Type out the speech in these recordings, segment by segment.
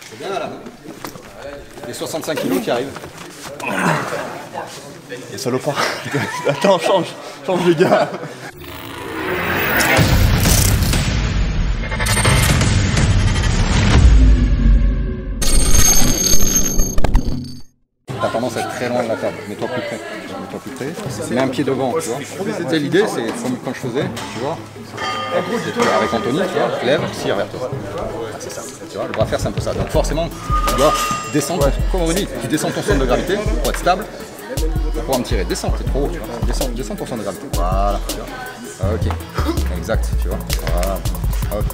C'est bien là. Les 65 kilos qui arrivent. Les salopards. Attends, change les gars. T'as tendance à être très loin de la table. Mets-toi plus près. Mets-toi plus près. Mets un pied devant, tu vois. Tu sais, l'idée, c'est comme quand je faisais, tu vois. Avec Anthony, tu vois, lève, tire vers toi. C'est ça. Tu vois, le bras faire, c'est un peu ça. Donc forcément, tu dois descendre, comme on dit, tu descends ton centre de gravité pour être stable, pour pouvoir me tirer. Descends, t'es trop haut, tu vois. Descends ton centre de gravité. Voilà, tu vois. Ok. Exact, tu vois. Voilà. Ok.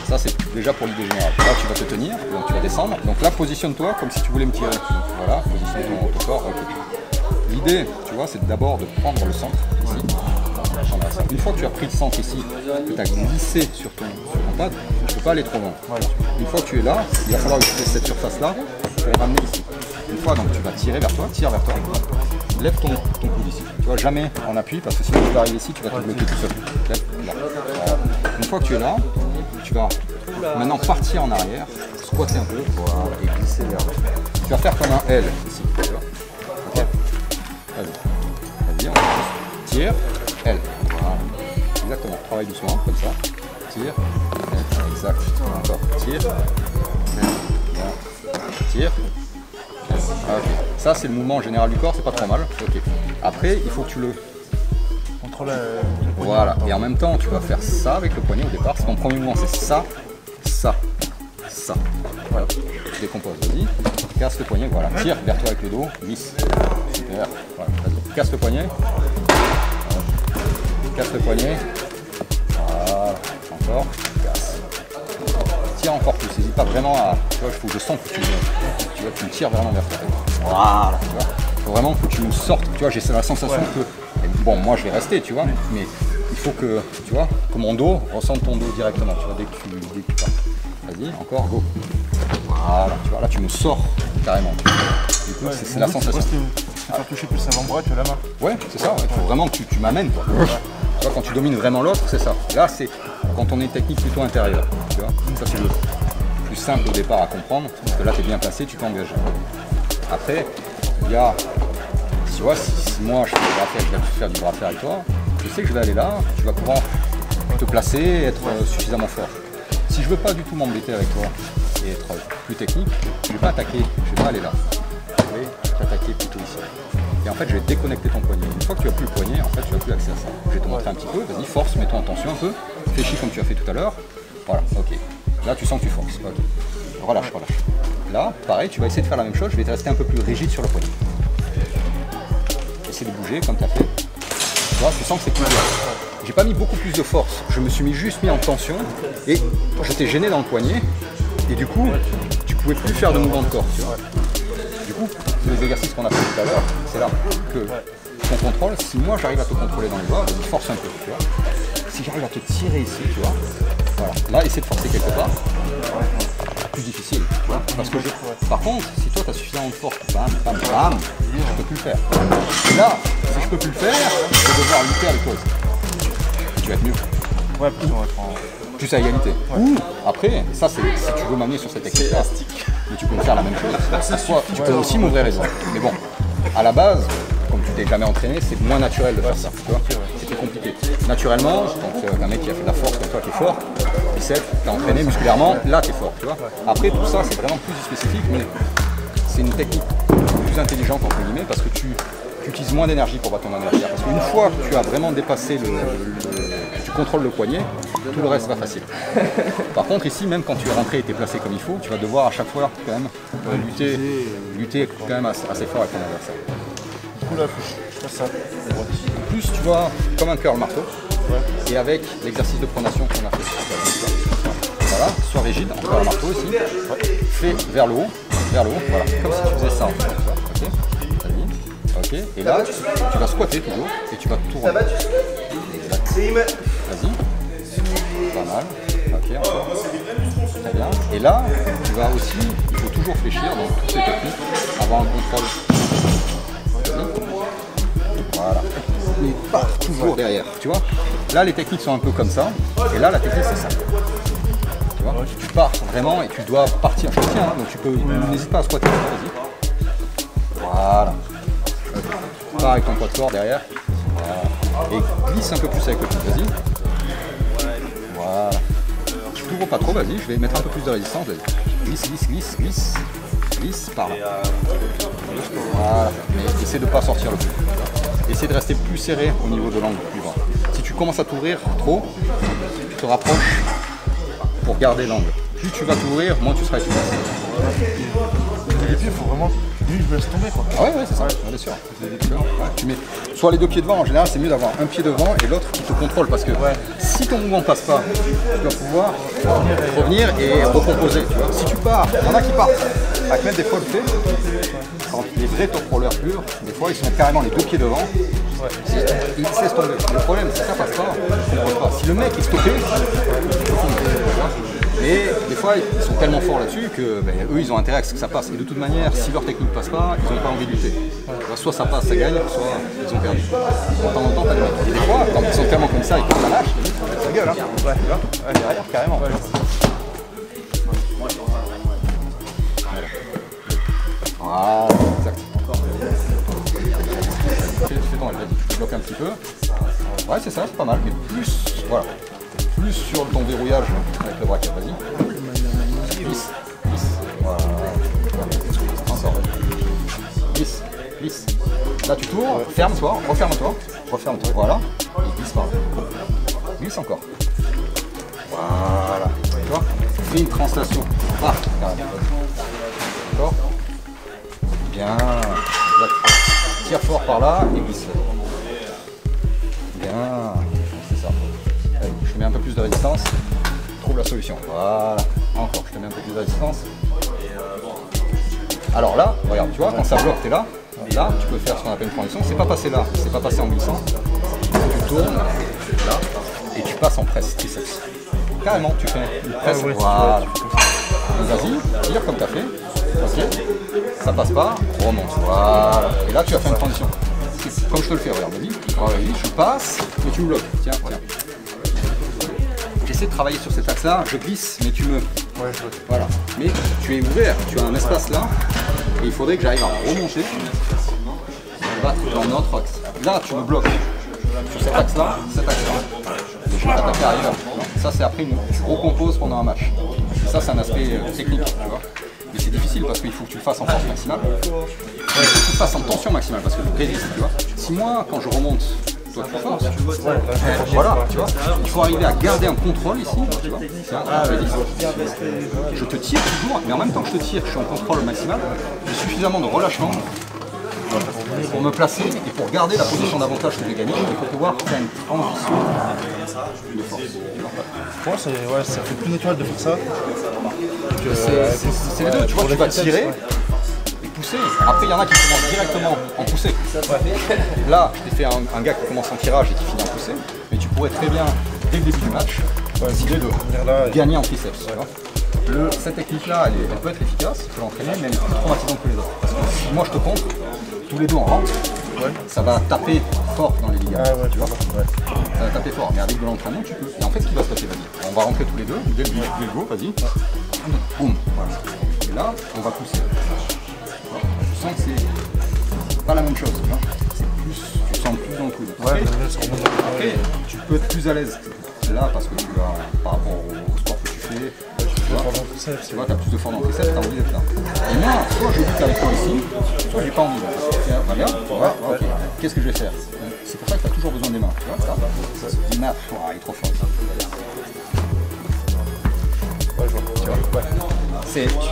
Ça, c'est déjà pour l'idée générale. Là, tu vas te tenir, donc tu vas descendre. Donc là, positionne-toi comme si tu voulais me tirer. Voilà, positionne ton corps. Okay. L'idée, tu vois, c'est d'abord de prendre le centre ici. Une fois que tu as pris le centre ici, que tu as glissé sur ton pad, tu ne peux pas aller trop loin. Une fois que tu es là, il va falloir utiliser cette surface-là, tu vas la ramener ici. Une fois, donc tu vas tirer vers toi, tire vers toi. Lève ton coude ici. Tu vois, jamais en appui, parce que sinon tu vas arriver ici, tu vas te bloquer tout seul. Lève, là. Une fois que tu es là, tu vas maintenant partir en arrière, squatter un peu, voilà, et glisser vers là. Tu vas faire comme un L ici, tu vois. Ok. Vas-y, on tire, L. Voilà. Exactement, travaille doucement, comme ça. Tire, L. Exact. Encore, tire, L. Voilà. Tire, L. Ah, ok. Ça, c'est le mouvement général du corps, c'est pas trop mal. Ok. Après, il faut que tu le contrôle le poignet. Voilà, et en même temps, tu vas faire ça avec le poignet au départ. Ton premier mouvement, c'est ça, ça, ça. Voilà, tu décomposes, vas-y. Casse le poignet, voilà. Tire vers toi avec le dos, glisse. Super, voilà, vas-y. Casse le poignet. Voilà. Casse le poignet. Voilà, encore, casse. Tire encore plus, n'hésite pas vraiment à... Tu vois, il faut que je sens que tu me tires vraiment vers toi. Voilà, tu vois. Faut vraiment que tu nous sortes, tu vois, j'ai la sensation que... Bon, moi je vais rester, tu vois, mais il faut que, tu vois, que mon dos ressente ton dos directement, tu vois, dès que tu pars. Vas-y, encore, go. Voilà, tu vois, là tu me sors carrément. Du coup, c'est la sensation. Tu faire toucher plus l'avant-bras que la main. Ouais, c'est ça, il faut vraiment que tu m'amènes, quoi. Tu vois, quand tu domines vraiment l'autre, c'est ça. Là, c'est quand on est technique plutôt intérieure, tu vois. Ça, c'est le plus simple au départ à comprendre, parce que là, tu es bien placé, tu t'engages. Après, il y a... Tu vois, si moi je fais du bras fer, je vais faire du bras fer avec toi, je sais que je vais aller là, tu vas pouvoir te placer et être suffisamment fort. Si je veux pas du tout m'embêter avec toi et être plus technique, je ne vais pas attaquer, je vais pas aller là. Je vais t'attaquer plutôt ici. Et en fait, je vais déconnecter ton poignet. Une fois que tu n'as plus le poignet, en fait, tu n'as plus accès à ça. Je vais te montrer un petit peu, vas-y, force, mets-toi en tension un peu, fléchis comme tu as fait tout à l'heure. Voilà, ok. Là, tu sens que tu forces. Ok. Relâche, relâche. Là, pareil, tu vas essayer de faire la même chose, je vais te rester un peu plus rigide sur le poignet. Essaie de bouger comme tu as fait. Tu vois, tu sens que c'est plus dur. J'ai pas mis beaucoup plus de force. Je me suis juste mis en tension et j'étais gêné dans le poignet. Et du coup, tu pouvais plus faire de mouvement de corps. Tu vois. Du coup, les exercices qu'on a fait tout à l'heure, c'est là que ton contrôle, si moi j'arrive à te contrôler dans les doigts, je force un peu. Tu vois. Si j'arrive à te tirer ici, tu vois, voilà. Là, essaie de forcer quelque part. Plus difficile, tu vois, parce que par contre, si toi tu as suffisamment de force, bam, bam, bam, je peux plus le faire. Et là, si je peux plus le faire, je vais devoir lutter avec toi aussi. Tu vas être mieux. Ouais, plus on va être en... Plus à égalité. Ouais. Ou après, ça c'est si tu veux m'amener sur cette technique-là, mais tu peux me faire la même chose. Soit, tu peux aussi m'ouvrir les doigts. Mais bon, à la base, comme tu t'es jamais entraîné, c'est moins naturel de faire ça. Tu vois, c'est plus compliqué. Naturellement, donc un mec qui a fait de la force comme toi qui est fort, tu as entraîné musculairement, là tu es fort, tu vois. Après tout ça c'est vraiment plus spécifique, mais c'est une technique plus intelligente entre guillemets parce que tu utilises moins d'énergie pour battre ton adversaire. Parce qu'une fois que tu as vraiment dépassé tu contrôles le poignet, tout le reste va facile. Par contre ici, même quand tu es rentré et tu es placé comme il faut, tu vas devoir à chaque fois quand même lutter quand même assez fort avec ton adversaire. Du coup là, je fais ça. En plus tu vois comme un curl marteau. Ouais. Et avec l'exercice de pronation qu'on a fait. Voilà, sois rigide, encore un marteau aussi. Ouais. Fais vers le haut, voilà, comme si tu faisais ça en fait. Ok, vas-y. Ok, et là, tu vas squatter toujours et tu vas tourner. Exact. Vas-y. Pas mal. Ok, encore. Très bien. Et là, tu vas aussi, il faut toujours fléchir dans toutes ces techniques, avoir un contrôle. Voilà. Mais pas toujours derrière, tu vois. Là, les techniques sont un peu comme ça, et là, la technique, c'est ça. Tu pars vraiment et tu dois partir. Je te tiens, hein, donc tu peux, n'hésite pas à squatter. Vas-y. Voilà. Pars avec ton poids de corps derrière. Voilà. Et glisse un peu plus avec le pied. Vas-y. Voilà. Tu t'ouvres pas trop, vas-y. Je vais mettre un peu plus de résistance. Glisse, glisse, glisse, glisse. Glisse par là. Voilà. Mais essaie de ne pas sortir le plus. Essaie de rester plus serré au niveau de l'angle plus grand. Si tu commences à t'ouvrir trop, tu te rapproches pour garder l'angle. Plus tu vas t'ouvrir, moins tu seras efficace. Et puis il faut vraiment. Lui, je me laisse tomber quoi. Ah ouais, c'est ça, bien sûr. Ouais, tu mets soit les deux pieds devant, en général c'est mieux d'avoir un pied devant et l'autre qui te contrôle parce que si ton mouvement passe pas, tu dois pouvoir revenir et recomposer. Tu vois. Si tu pars, il y en a qui partent à mettre des fois le pied, quand les vrais top rollers purs, des fois ils se mettent carrément les deux pieds devant, ils se laissent tomber. Le problème c'est que ça passe pas, si le mec est stoppé, mais des fois ils sont tellement forts là-dessus que eux ils ont intérêt à ce que ça passe. Et de toute manière, si leur technique passe pas, ils n'ont pas envie de lutter. Soit ça passe, ça gagne, soit ils ont perdu. De temps en temps, t'as des mecs. Et des fois, quand ils sont tellement comme ça, ils prennent la lâche, ça gueule, hein. Ouais, tu vois, derrière, carrément. Ouais. Voilà, exact. Fais ton élevé, tu bloques un petit peu. Ouais, c'est ça, c'est pas mal. Mais plus, voilà. Plus sur ton verrouillage avec le braquet, vas-y. Glisse, glisse. Voilà. Encore. Glisse, glisse. Là tu tournes, ferme-toi, referme-toi, referme-toi, voilà. Et glisse par là. Glisse encore. Voilà. Tu vois, fais une translation. Ah, carrément. D'accord. Bien. Exact. Tire fort par là et glisse. Bien. C'est ça. Allez, je te mets un peu plus de résistance. Trouve la solution. Voilà. Encore, je te mets un peu plus de résistance. Alors là, regarde, tu vois, quand ça bloque, tu es là. Là, tu peux faire ce qu'on appelle une transition. C'est pas passé là, c'est pas passé en glissant. Tu tournes là et tu passes en presse triceps. Carrément, tu fais une presse. Voilà. Vas-y, tire comme tu as fait. Ok. Ça passe pas, remonte. Voilà. Et là, tu as fait une transition. Comme je te le fais, regarde, vas-y. Vas-y, je passe et tu me bloques. Tiens, tiens. J'essaie de travailler sur cet axe-là, je glisse, mais tu me... Voilà. Mais tu es ouvert, tu as un espace là, et il faudrait que j'arrive à remonter, battre dans notre axe. Là, tu me bloques sur cet axe-là, cet axe-là. Et je vais t'attaquer arrière. Ça, c'est après, tu recomposes pendant un match. Et ça, c'est un aspect technique, tu vois. Mais c'est difficile parce qu'il faut que tu le fasses en force maximale. Il faut que tu le fasses en tension maximale parce que tu résistes, tu vois. Si moi, quand je remonte, toi tu forces, voilà, tu vois, il faut arriver à garder un contrôle ici, tu vois, je te tire toujours, mais en même temps que je te tire, je suis en contrôle maximal, j'ai suffisamment de relâchement pour me placer et pour garder la position d'avantage que j'ai gagnée, il faut pouvoir faire une transition de force. Pour moi, ça fait plus naturel de faire ça. C'est les deux, tu vois, tu vas tirer. Pousser. Après, il y en a qui commencent directement en poussée. Là, je t'ai fait un gars qui commence en tirage et qui finit en poussée. Mais tu pourrais très bien, dès le début du match, décider de gagner en triceps. Cette technique-là, elle peut être efficace, tu peux l'entraîner, mais elle est plus traumatisante que les autres. Parce que si moi je te contre, tous les deux en rentre, ça va taper fort dans les ligaments. Tu vois, ça va taper fort, mais avec de l'entraînement, tu peux. Et en fait, ce qui va se passer, vas-y, on va rentrer tous les deux, dès le go, vas-y. Boum. Voilà. Et là, on va pousser. Je sens que c'est pas la même chose, tu vois. C'est plus, tu sens plus dans le coude. Après, tu peux être plus à l'aise là parce que tu as, par rapport au sport que tu fais, tu vois, tu as plus de force dans le triceps, tu as envie d'être là. Et moi, soit je lutte avec toi ici, soit j'ai pas envie. Regarde, tu vois, ok, qu'est-ce que je vais faire? C'est pour ça que tu as toujours besoin des mains, tu vois, ça. Il est trop fort. Tu vois,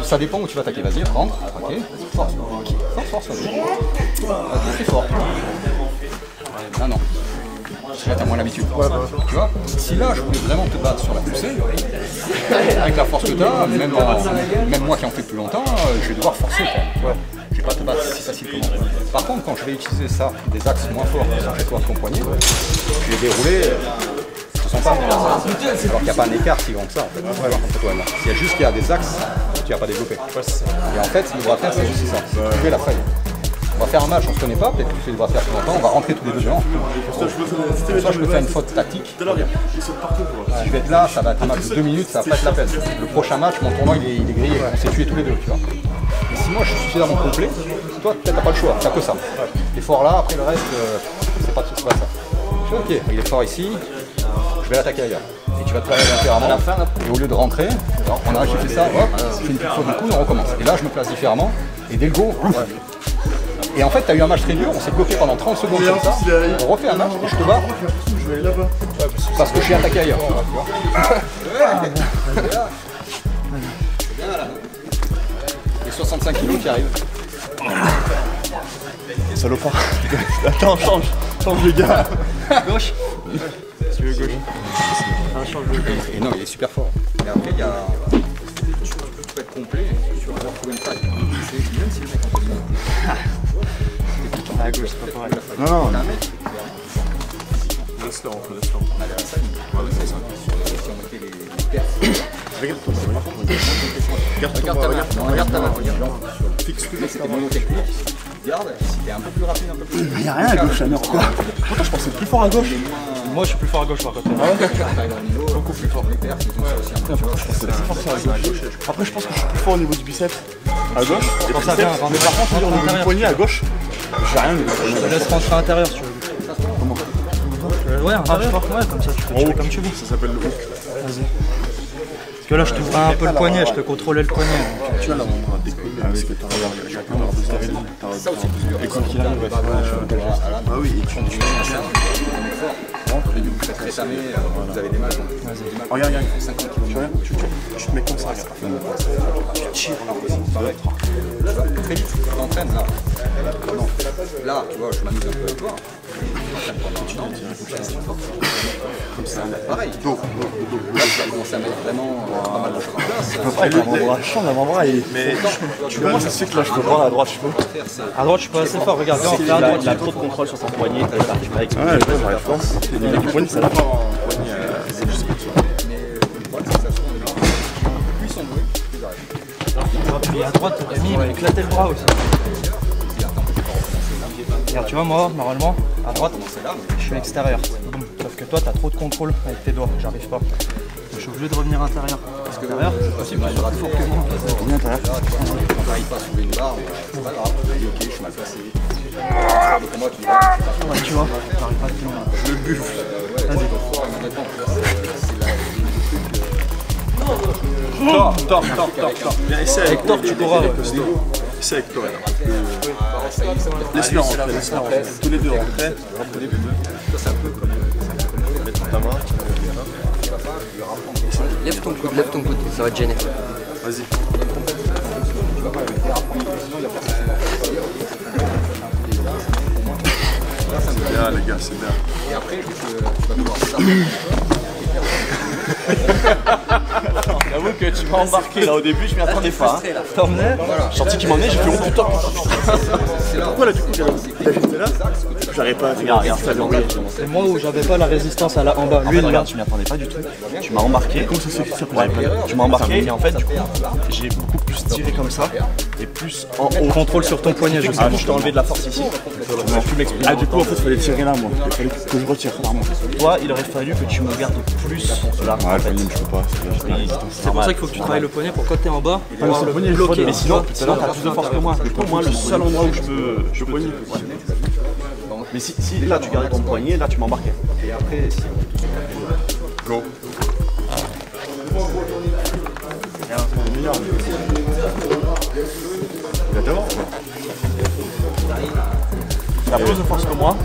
ça dépend où tu vas attaquer. Vas-y, rentre, ok, force, force, c'est fort. Ah non, là t'as moins l'habitude. Tu vois, si là je voulais vraiment te battre sur la poussée, avec la force que t'as, même moi qui en fais plus longtemps, je vais devoir forcer quand même. Je vais pas te battre si facilement. Par contre, quand je vais utiliser ça, des axes moins forts qui sont chez toi ton poignet, je vais dérouler. Alors qu'il n'y a pas un écart si grand que ça en fait. Entre toi et moi. Il y a juste qu'il y a des axes que tu n'as pas développé. Et en fait, le bras de fer, c'est juste ça. Tu fais la faille. va faire un match, on se connaît pas, peut-être que tu fais des bras faire plus longtemps, on va rentrer tous les deux dedans. Soit je peux faire une faute tactique. Si je vais être là, ça va être un match de 2 minutes, ça va pas être la peine. Le prochain match, mon tournoi il est grillé, on s'est tués tous les deux, tu vois. Et si moi je suis suffisamment complet, toi peut-être t'as pas le choix, t'as que ça. T'es fort là, après le reste, c'est pas ça. Je fais ok, il est fort ici, je vais l'attaquer ailleurs. Et tu vas te faire différemment. Et au lieu de rentrer, on a j'ai fait ça, hop, je fais une petite faute de coude, on recommence. Et là je me place différemment, et dès le go, et en fait tu as eu un match très dur, on s'est bloqué pendant 30 secondes comme ça, on refait un match et je te bats. Parce que je suis attaqué ailleurs. Les 65 kilos qui arrivent. Salopard. Attends, change les gars. Gauche. Si tu veux gauche. Et non, il est super fort. Mais après, il y a. Tu peux être complet, tu vas pouvoir trouver une taille. C'est même si le mec en fait À gauche, c'est pas pareil. Non. Laisse-le rentrer, on allait à la salle, si on mettait les pertes. Regarde ta main. Fixe toujours. C'était monotechnique. Regarde, si t'es un peu plus rapide, un peu plus. Il n'y a rien à gauche, alors quoi. Pourtant, je pensais plus fort à gauche. Moi, je suis plus fort à gauche par contre. Beaucoup plus fort. Les pertes, ils ont ça aussi un peu. Après, je pense que je suis plus fort au niveau du biceps à gauche. Et Quand ça vient, mais par contre, au niveau du poignet à gauche, j'ai rien au niveau du Je te poignet. laisse rentrer à l'intérieur si tu veux. Ouais, intérieur. Ouais, comme ça, tu peux tirer comme tu veux. Ça s'appelle le hook. Vas-y. Parce que là, je t'ouvrais un peu le poignet, je te contrôlais le poignet. Tu vas l'avoir décollé avec que chacun leur deux Ça aussi, Et quand il arrive, Ah oui, et tu et du coup, vous êtes rétamé, vous avez des matchs. regarde, 50 kg. tu te mets comme ça, regarde. Tu tires là. Très vite, tu t'entraînes là. Non. Là, tu vois, je m'amuse un peu avec toi. Comme ça, pareil. Là, tu vas commencer à mettre vraiment pas mal de choses en place. L'avant-bras, champ l'avant-bras, mais comment ça se fait que là je peux voir à droite, je peux. À droite, je suis pas assez fort. Regarde, viens, on fait à droite. Il a trop de contrôle sur son poignet, Ouais, j'arrive pas. Le poignet, ça va pas. Et à droite, ton ami, il m'a éclaté le bras aussi. Regarde, tu vois, moi, normalement, à droite, je suis extérieur. Sauf que toi, t'as trop de contrôle avec tes doigts, j'arrive pas. Je suis obligé de revenir intérieur. Parce que intérieur, c'est possible, tu seras plus fort que moi. Combien t'as là? Quand t'arrives pas à soulever une barre, c'est pas grave. Tu dis ok, je suis mal placé. Pour moi, tu vois. Ouais, tu vois, t'arrives pas à te loin. Je le buffle. Tors. Viens, essaie Avec Thor, tu pourras. Essaie avec toi. Laisse-le rentrer. Tous les deux rentrer. Mettre ta main. Lève ton coude, ça va te gêner. Vas-y. C'est bien les gars, c'est bien. Et après, tu vas devoir ça. J'avoue que tu m'as embarqué là au début, je m'y attendais pas. T'emmenais. Je senti qu'il m'emmenait, j'ai fait oh putain. Pourquoi là du coup il a juste là? J'arrive pas à faire. Regarde, ça lui envoyé. C'est moi où j'avais pas la résistance à la en bas. En Lui, fait, il regarde, tu m'y attendais pas du tout. Tu m'as embarqué. Comment ça se fait que ça Tu m'as embarqué et en fait, du coup, j'ai beaucoup plus tiré comme ça et plus en haut. contrôle sur ton poignet, je sais. Ah, je t'ai enlevé de la force ici. Tu m'as pu m'expliquer. Ah du coup en fait il fallait tirer là moi. Il fallait que je retire clairement. Toi, il aurait fallu que tu me gardes plus là. Ouais, le poignet je peux pas. C'est pour ça qu'il faut que tu travailles le poignet pour quand t'es en bas. C'est le poignet bloqué. Mais sinon, t'as plus de force que moi. Pour moi, le seul endroit où je peux poigner. Mais si là tu gardais ton poignet, là tu m'embarquais. Et après, si Go. Tu as plus de force que moi,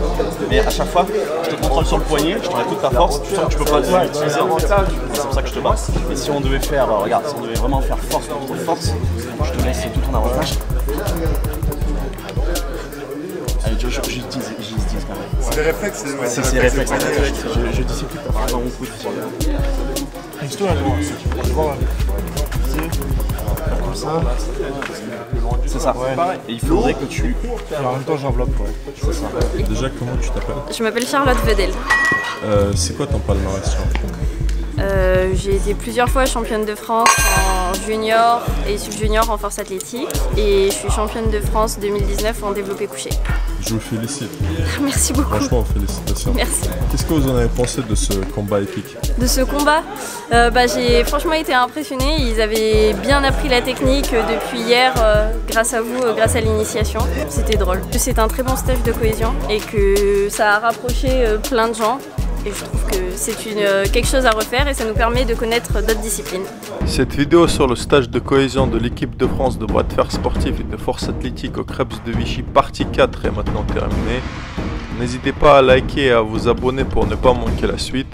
mais à chaque fois, je te contrôle sur le poignet, je te mets toute ta force, tu sens que tu peux pas l'utiliser. C'est pour ça que je te bats. Et si on devait faire, regarde, si on devait vraiment faire force contre force, je te laisse tout ton avantage. Allez, j'utilise quand même. C'est des réflexes. C'est ces réflexes. Je discipline dans mon coude. Toi là devant. Comme ça. C'est ça. Et il faudrait que tu. En même temps j'enveloppe. C'est ça. Déjà, comment tu t'appelles? Je m'appelle Charlotte Vedel. C'est quoi ton palmarès? J'ai été plusieurs fois championne de France en junior et sub-junior en force athlétique et je suis championne de France 2019 en développé couché. Je vous félicite. Merci beaucoup. Franchement, félicitations. Merci. Qu'est-ce que vous en avez pensé de ce combat épique? De ce combat, j'ai franchement été impressionnée. Ils avaient bien appris la technique depuis hier grâce à vous, grâce à l'initiation. C'était drôle. C'est un très bon stage de cohésion et que ça a rapproché plein de gens. Et je trouve que c'est quelque chose à refaire et ça nous permet de connaître d'autres disciplines. Cette vidéo sur le stage de cohésion de l'équipe de France de bras de fer sportif et de force athlétique au Krebs de Vichy partie 4 est maintenant terminée. N'hésitez pas à liker et à vous abonner pour ne pas manquer la suite.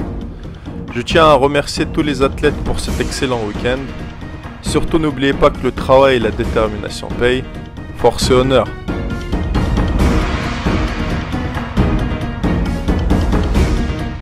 Je tiens à remercier tous les athlètes pour cet excellent week-end. Surtout n'oubliez pas que le travail et la détermination payent. Force et honneur!